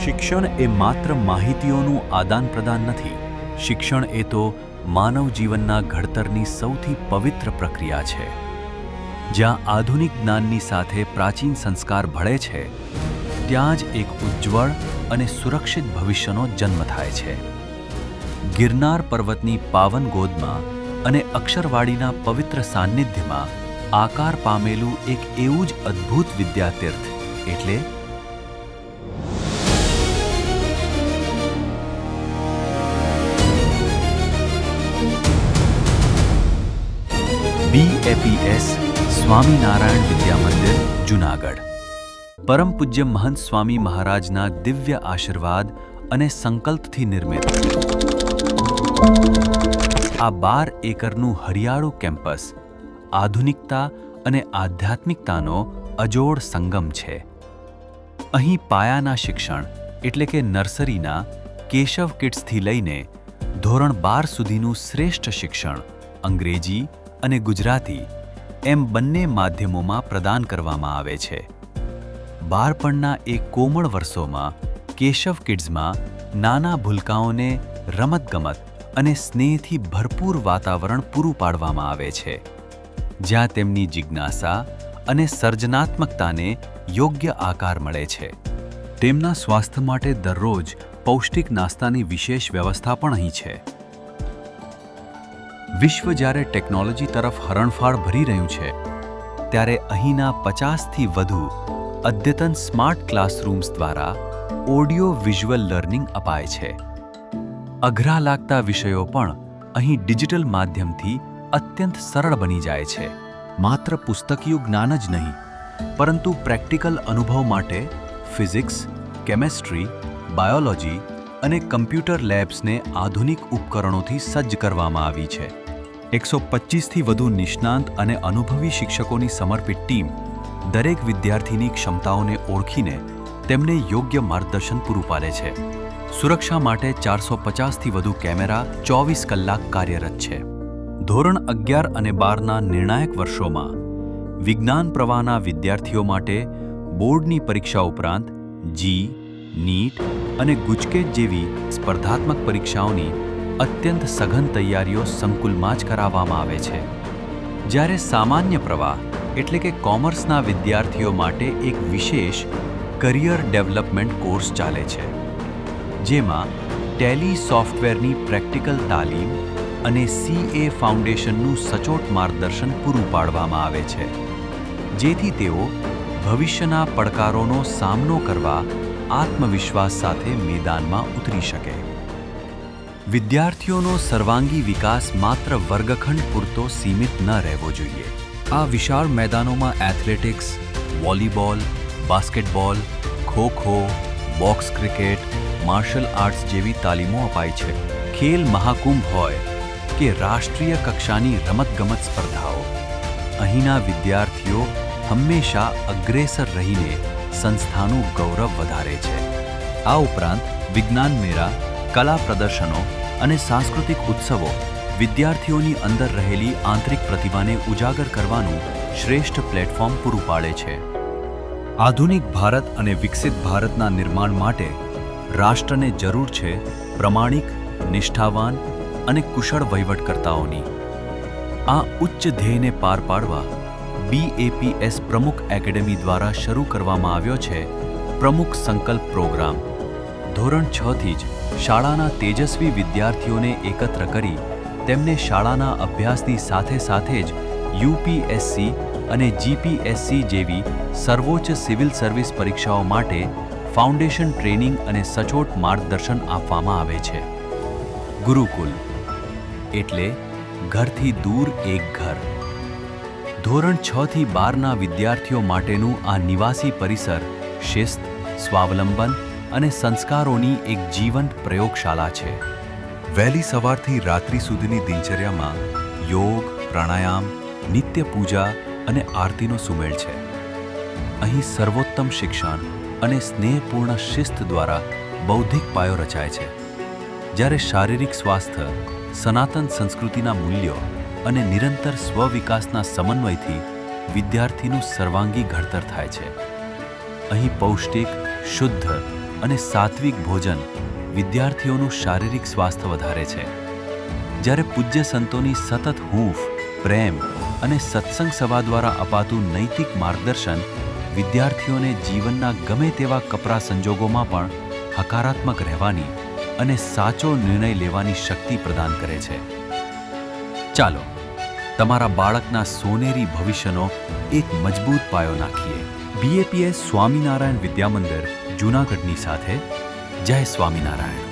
શિક્ષણ એ માત્ર માહિતીઓનું આદાન-પ્રદાન નથી. શિક્ષણ એ તો માનવ જીવનના ઘડતરની સૌથી પવિત્ર પ્રક્રિયા છે. જ્યાં આધુનિક જ્ઞાનની સાથે પ્રાચીન સંસ્કાર ભળે છે, ત્યાં જ એક ઉજ્જવળ અને સુરક્ષિત ભવિષ્યનો જન્મ થાય છે. ગિરનાર પર્વતની પાવન ગોદમાં અને અક્ષરવાડીના પવિત્ર સાન્નિધ્યમાં આકાર પામેલું એક એવું જ અદ્ભુત વિદ્યાતીર્થ એટલે BAPS સ્વામિનારાયણ વિદ્યા મંદિર, જૂનાગઢ. પરમ પૂજ્ય મહંત સ્વામી મહારાજના દિવ્ય આશીર્વાદ અને સંકલ્પથી નિર્મિત આ 12 એકરનું હરિયાળું કેમ્પસ આધુનિકતા અને આધ્યાત્મિકતાનો અજોડ સંગમ છે. અહીં પાયાના શિક્ષણ એટલે કે નર્સરીના કેશવ કિડ્સથી લઈને ધોરણ 12 સુધીનું શ્રેષ્ઠ શિક્ષણ અંગ્રેજી અને ગુજરાતી એમ બંને માધ્યમોમાં પ્રદાન કરવામાં આવે છે. બાળપણના એ કોમળ વર્ષોમાં કેશવ કિડ્સમાં નાના ભૂલકાઓને રમતગમત અને સ્નેહથી ભરપૂર વાતાવરણ પૂરું પાડવામાં આવે છે, જ્યાં તેમની જિજ્ઞાસા અને સર્જનાત્મકતાને યોગ્ય આકાર મળે છે. તેમના સ્વાસ્થ્ય માટે દરરોજ પૌષ્ટિક નાસ્તાની વિશેષ વ્યવસ્થા પણ અહીં છે. વિશ્વ જ્યારે ટેકનોલોજી તરફ હરણફાળ ભરી રહ્યું છે, ત્યારે અહીંના 50થી વધુ અદ્યતન સ્માર્ટ ક્લાસરૂમ્સ દ્વારા ઓડિયો વિઝ્યુઅલ લર્નિંગ અપાય છે. અઘરા લાગતા વિષયો પણ અહીં ડિજિટલ માધ્યમથી અત્યંત સરળ બની જાય છે. માત્ર પુસ્તકીય જ્ઞાન જ નહીં, પરંતુ પ્રેક્ટિકલ અનુભવ માટે ફિઝિક્સ, કેમેસ્ટ્રી, બાયોલોજી અને કમ્પ્યુટર લેબ્સને આધુનિક ઉપકરણોથી સજ્જ કરવામાં આવી છે. 125થી વધુ નિષ્ણાંત અને અનુભવી શિક્ષકોની સમર્પિત ટીમ દરેક વિદ્યાર્થીની ક્ષમતાઓને ઓળખીને તેમને યોગ્ય માર્ગદર્શન પૂરું પાડે છે. સુરક્ષા માટે 450થી વધુ કેમેરા 24 કલાક કાર્યરત છે. ધોરણ 11 અને 12ના નિર્ણાયક વર્ષોમાં વિજ્ઞાન પ્રવાહના વિદ્યાર્થીઓ માટે બોર્ડની પરીક્ષા ઉપરાંત જી, નીટ અને ગુજકેટ જેવી સ્પર્ધાત્મક પરીક્ષાઓની અત્યંત સઘન તૈયારીઓ સંકુલમાં જ કરાવવામાં આવે છે. જ્યારે સામાન્ય પ્રવાહ એટલે કે કોમર્સના વિદ્યાર્થીઓ માટે એક વિશેષ કરિયર ડેવલપમેન્ટ કોર્સ ચાલે છે, જેમાં ટેલી સોફ્ટવેરની પ્રેક્ટિકલ તાલીમ અને CA ફાઉન્ડેશનનું સચોટ માર્ગદર્શન પૂરું પાડવામાં આવે છે, જેથી તેઓ ભવિષ્યના પડકારોનો સામનો કરવા આત્મવિશ્વાસ સાથે મેદાનમાં ઉતરી શકે. વિદ્યાર્થીઓનો સર્વાંગી વિકાસ માત્ર વર્ગખંડ પૂરતો સીમિત ન રહેવો જોઈએ. આ વિશાળ મેદાનોમાં athletics, volleyball, basketball, kho-kho, box cricket, martial arts જેવી તાલીમો અપાય છે. ખેલ મહાકુંભ હોય કે રાષ્ટ્રીય કક્ષાની રમતગમત સ્પર્ધાઓ, અહીંના વિદ્યાર્થીઓ હંમેશા અગ્રેસર રહીને સંસ્થાનું ગૌરવ વધારે છે. આ ઉપરાંત વિજ્ઞાન મેળા, કલા પ્રદર્શનો અને સાંસ્કૃતિક ઉત્સવો વિદ્યાર્થીઓની અંદર રહેલી આંતરિક પ્રતિભાને ઉજાગર કરવાનું શ્રેષ્ઠ પ્લેટફોર્મ પૂરું પાડે છે. આધુનિક ભારત અને વિકસિત ભારતના નિર્માણ માટે રાષ્ટ્રને જરૂર છે પ્રમાણિક, નિષ્ઠાવાન અને કુશળ વહીવટકર્તાઓની. આ ઉચ્ચ ધ્યેયને પાર પાડવા BAPS પ્રમુખ એકેડેમી દ્વારા શરૂ કરવામાં આવ્યો છે પ્રમુખ સંકલ્પ પ્રોગ્રામ. ધોરણ 6થી જ શાળાના તેજસ્વી વિદ્યાર્થીઓને એકત્ર કરી તેમને શાળાના અભ્યાસની સાથે સાથે જ UPSC અને GPSC જેવી સર્વોચ્ચ સિવિલ સર્વિસ પરીક્ષાઓ માટે ફાઉન્ડેશન ટ્રેનિંગ અને સચોટ માર્ગદર્શન આપવામાં આવે છે. ગુરુકુલ એટલે ઘરથી દૂર એક ઘર. ધોરણ 6થી 12ના વિદ્યાર્થીઓ માટેનું આ નિવાસી પરિસર શિસ્ત, સ્વાવલંબન અને સંસ્કારોની એક જીવંત પ્રયોગશાળા છે. વહેલી સવારથી રાત્રિ સુધીની દિનચર્યામાં યોગ, પ્રાણાયામ, નિત્ય પૂજા અને આરતીનો સુમેળ છે. અહીં સર્વોત્તમ શિક્ષણ અને સ્નેહપૂર્ણ શિસ્ત દ્વારા બૌદ્ધિક પાયો રચાય છે, જ્યારે શારીરિક સ્વાસ્થ્ય, સનાતન સંસ્કૃતિના મૂલ્યો અને નિરંતર સ્વવિકાસના સમન્વયથી વિદ્યાર્થીનું સર્વાંગી ઘડતર થાય છે. અહીં પૌષ્ટિક, શુદ્ધ અને સાત્વિક ભોજન વિદ્યાર્થીઓનું શારીરિક સ્વાસ્થ્ય વધારે છે, જ્યારે પૂજ્ય સંતોની સતત હૂંફ, પ્રેમ અને સત્સંગ સભા દ્વારા અપાતું નૈતિક માર્ગદર્શન વિદ્યાર્થીઓને જીવનના ગમે તેવા કપરા સંજોગોમાં પણ હકારાત્મક રહેવાની અને સાચો નિર્ણય લેવાની શક્તિ પ્રદાન કરે છે. ચાલો તમારા બાળકના સોનેરી ભવિષ્યનો એક મજબૂત પાયો નાખીએ. BAPS સ્વામિનારાયણ વિદ્યા મંદિર, જૂનાગઢની સાથે. જય સ્વામિનારાયણ.